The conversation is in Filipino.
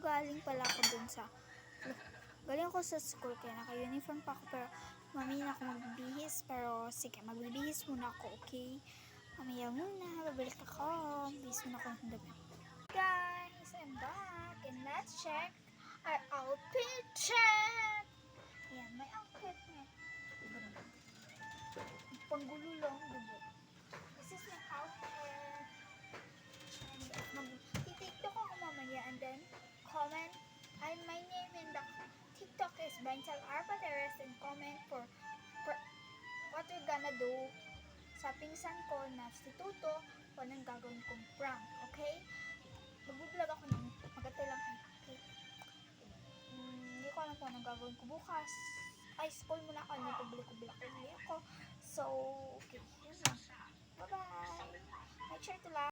galing pala ako dun sa, galing ako sa school kaya naka-uniform pa ako pero mamaya na ako magbibihis. Pero sige, magbibihis muna ako, okay? Mamaya muna, babalik ako. Bihis muna ako ng dami. Guys, I'm back and let's check our outfit check. Ayan, may outfit na. Panggulo lang, diba? This is my outfit. Mag-tiktok ako mamaya and then comment. My name in the TikTok is Benchal Arpateres and comment for what we're gonna do sa pinsan ko na si Tuto o nang gagawin kong prank, okay? Mag-vlog ako ng magatay lang, okay? Hindi ko alam kung anong gagawin ko bukas. Ay, spoil muna ako, may publiko-blog ako. So, okay, yun lang. Bye-bye! Make sure to like.